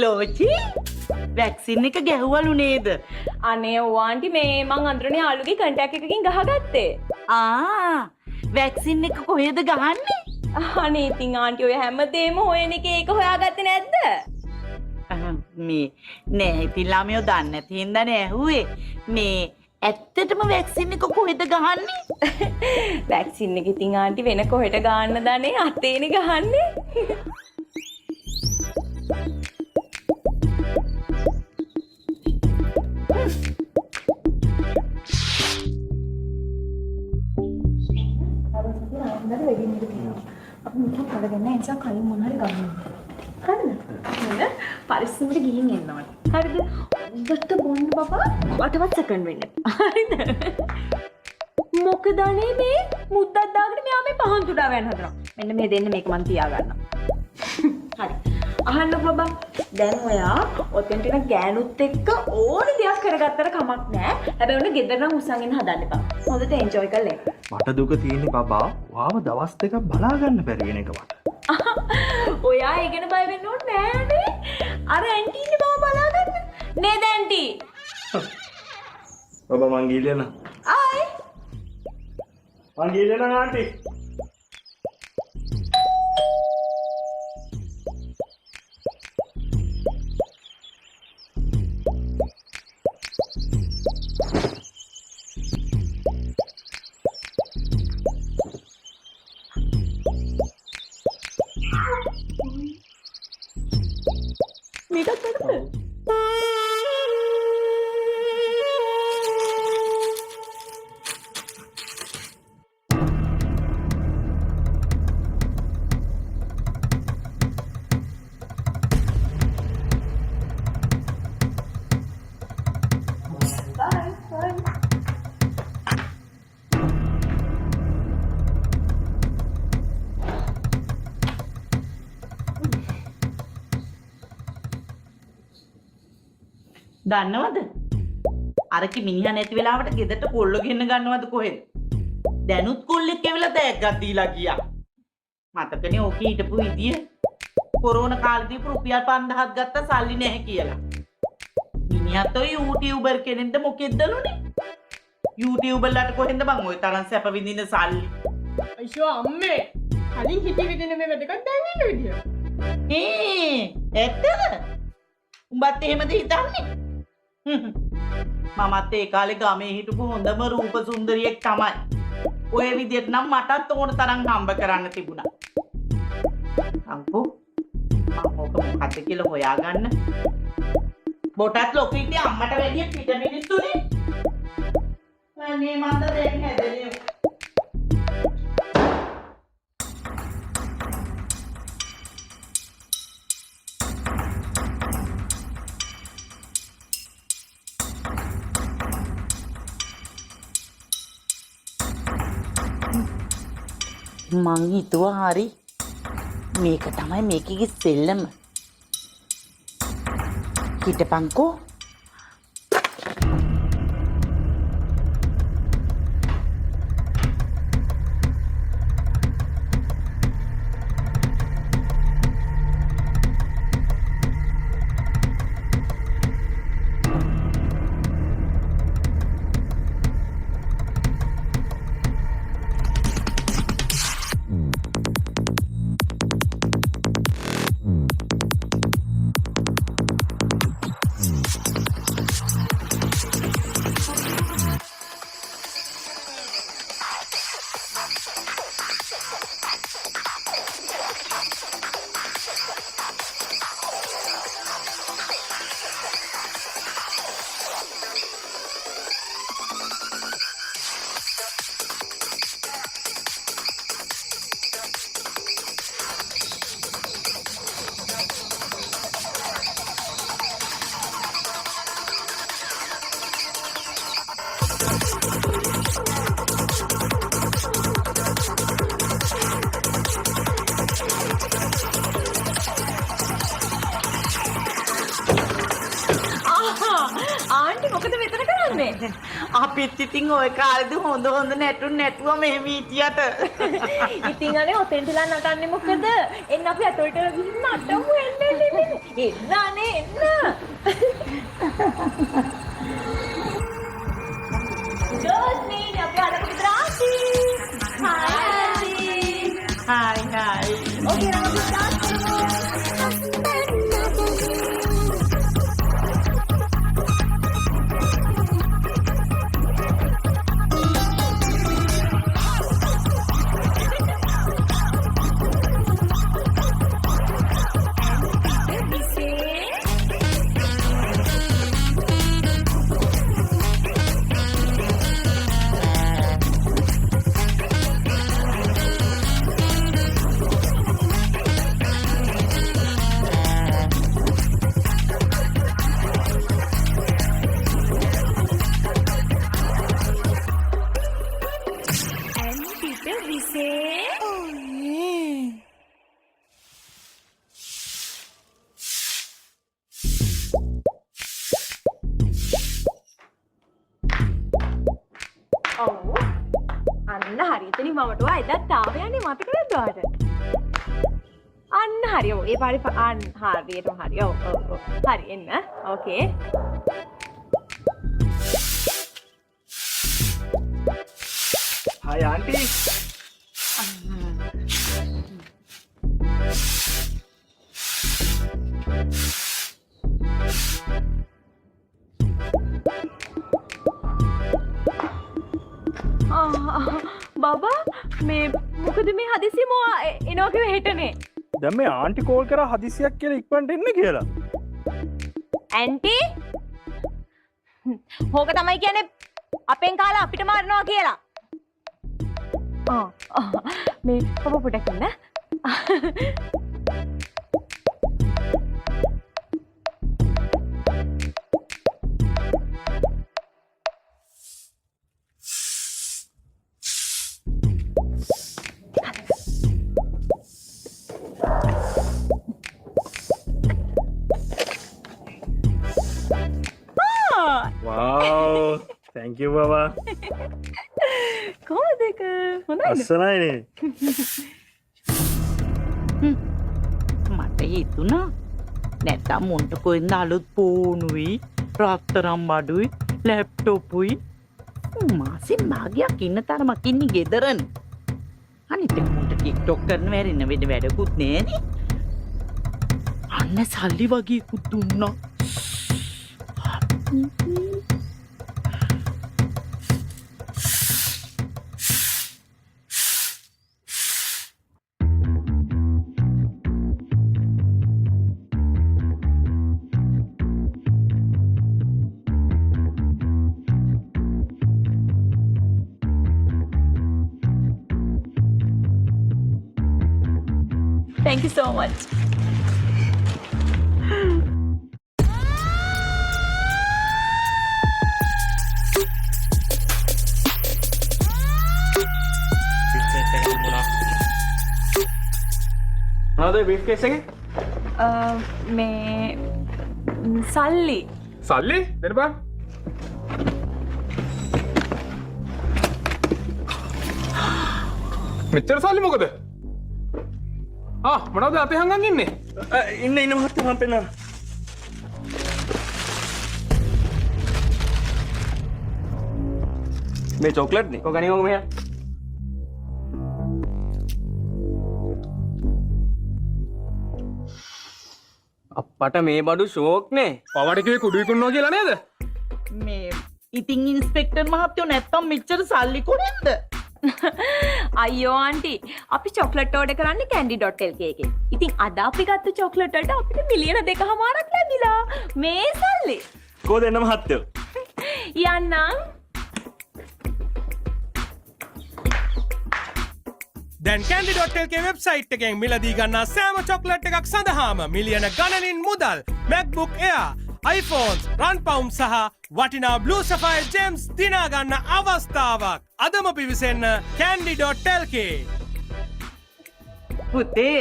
ලෝචි vaccine එක ගැහුවලු නේද? අනේ ඕවාන්ටි මේ මං අඳුරනේ යාළුවගේ කන්ටැක්ට් එකකින් ගහගත්තේ. වැක්සින් එක කොහෙද ගහන්නේ? අනේ ඉතින් ආන්ටි ඔය හැමදේම හොයන එක ඒක හොයාගත්තේ නැද්ද? මේ නෑ ඉතින් ළමයෝ දන්නේ නැති හින්දානේ ඇහුවේ. මේ ඇත්තටම වැක්සින් එක කොහෙද ගහන්නේ? වැක්සින් එක ඉතින් ආන්ටි වෙන කොහෙට ගන්න දන්නේ අතේනේ ගහන්නේ. අපි මුලින්ම කරගෙන එන්සා කලින් මොන හරි ගන්න. හරිද? නේද? පරිස්සමට ගිහින් එන්න ඕනේ. හරිද? උඩට බොන්න බබා. අටවත් සෙකන්ඩ් වෙන්න. හරිද? මොකද අනේ මේ මුද්දක් දාගෙන මෙයා මේ පහන් තුඩා වෙන්න හදනවා. මෙන්න මේ දෙන්න මේක මන් තියා ගන්නවා. හරි. අහන්න බබා. දැන් ඔයා ඔතෙන්ට එන ගෑනුත් එක්ක ඕනි දෙයක් කරගත්තට කමක් නැහැ. හැබැයි උන ගෙදර නම් උස්සන් ඉන්න හදන්න එපා. හොඳට එන්ජොයි කරලා එන්න. මට දුක තියෙන්නේ බබා. වාව දවස් දෙකක් බලා ගන්න බැරි වෙන එක මට. ඔයා ඒ ගැන බය වෙන්න ඕනේ නෑනේ. අර ඇන්ටි ඉන්නේ බව බලාගන්න. නේද ඇන්ටි? බබා මං ගිහලා නා. ආයි. මං ගිහලා නා ආන්ටි. මේකත් වැඩද? දන්නවද? අරකි මිනිහා නැති වෙලාවට ගෙදරට කොල්ල ගෙන්න ගන්නවද කොහෙද? දැනුත් කොල්ලෙක් ඇවිල්ලා දැක්කක් දීලා ගියා. මතකනේ ඕකේ හිටපු විදිය. කොරෝනා කාලේදී රුපියල් 5000ක් ගත්ත සල්ලි නැහැ කියලා. මිනිහත් ඔය YouTuber කෙනෙක්ද මොකෙද්දලුනේ? YouTuberලාට කොහෙන්ද බං ඔය තරම් සැප විඳින සල්ලි? අයියෝ අම්මේ කලින් හිතේ විදින මේ වැඩකට දැන් ඉන්න විදිය. ඇත්තද? උඹත් එහෙමද හිතන්නේ? මමත් ඒ කාලේ ගමේ හිටපු හොඳම රූප සුන්දරියෙක් තමයි. ඔය විදියට නම් මටත් ඕන තරම් හම්බ කරන්න තිබුණා. අංකෝ මම ඔක මොකද්ද කියලා හොයාගන්න. බොටත් ලොකු ඉතින් අම්මට වැඩිය පිට මිනිස්සුනේ. අනේ මන්ද දැන් හැදෙන්නේ. මං හිතුවා හරි මේක තමයි මේකේ සෙල්ලම. හිටපන්කෝ. අපිත් ඉතින් ඔය කාලේදී හොඳ නැටුම් නැටුවා මෙහෙම හිටියට. ඉතින් අනේ ඔතෙන්ටලා නටන්නේ මොකද? එන්න අපි අතොල්ට ගිහින් නටමු එන්න. එන්න අනේ එන්න. Good morning, අපි අලකට විතර ආසි. Hi. Hi. Okay, අපි start කරමු. අන්න හරියටනි මමට ඔය එදත් ආව යන්නේ මතක නැද්ද ඔයාලට? අන්න හරි. ඔව් ඒ පාරේ අන්න හරියටම හරි. ඔව්. හරි එන්න. ඕකේ. Hi auntie. බබා මේ මොකද මේ හදිසියෙම එනවා කිව්ව හෙටනේ. දැන් මේ ආන්ටි කෝල් කරා හදිසියක් කියලා ඉක්මනට එන්න කියලා. ඇන්ටි හොක තමයි කියන්නේ අපෙන් කාලා අපිට මාරනවා කියලා. මේ පොප පොඩක් ඉන්න. Wow, thank you baba. කොහොමද ඒක? හොඳයිද? අස්සනයිනේ. මට හිතුණා නැත්තම් මුන්ට කොහෙන්ද අලුත් ෆෝනුයි රත්තරම් බඩුයි ලැප්ටොප්ුයි මාසෙන් භාගයක් ඉන්න තරමක් ඉන්නේ ගෙදරනේ. අනිත් එක මුන්ට ටික්ටොක් කරන වැරෙන්න වෙන වැඩකුත් නෑනේ. අන්න සල්ලි වගේකුත් දුන්නා. Thank you so much. මොනවද බීෆ් කේස් එකේ? මේ සල්ලි සල්ලි දෙන්න බං. මෙච්චර සල්ලි මොකද? මොනවද අතේ හංගන් ඉන්නේ? ඉන්න මහත්තයා මම පෙන්නන. මේ චොක්ලට් නේ. ඔක ගනින් ඔක මෙහෙ. අප්පට මේ බඩු ෂෝක් නේ. පවට කිව්වේ කුඩු විකුණනවා කියලා නේද? මේ ඉතින් ඉන්ස්පෙක්ටර් මහත්තයෝ නැත්තම් මෙච්චර සල්ලි කොහෙන්ද? අයියෝ ආන්ටි අපි චොක්ලට් ඕඩර් කරන්නේ candy.lk එකෙන්. ඉතින් අද අපි ගත්ත චොක්ලට් වලට අපිට මිලියන 2.5ක් ලැබිලා. මේ සල්ලි. කොහෙද එන්න මහත්තයෝ? යන්නම්. දැන් candy.lk වෙබ්සයිට් එකෙන් මිලදී ගන්නා සෑම චොක්ලට් එකක් සඳහාම මිලියන ගණනින් මුදල් MacBook Air, iPhones, රන් පවුම් සහ වටිනා Blue Sapphire Gems දිනා ගන්න අවස්ථාවක්. අදම පිවිසෙන්න candy.lk. පුතේ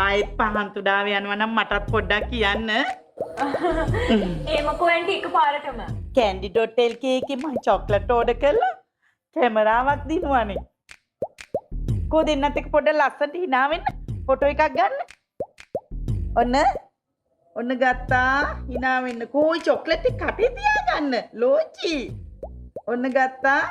ආයෙත් පහන්තුඩාව යනවා නම් මටත් පොඩ්ඩක් කියන්න. ඒමකෝ ඇන්ටි එකපාරටම. candy.lk එකේ මම චොක්ලට් ඕඩර් කළා. කැමරාවක් දිනුවානේ. කො දෙන්නත් එක්ක පොඩ්ඩක් ලස්සනට hina වෙන්න ෆොටෝ එකක් ගන්න. ඔන්න ඔන්න ගත්තා. hina වෙන්න. කෝයි චොක්ලට් එක කටේ තියාගන්න. ලෝචි. ඔන්න ගත්තා.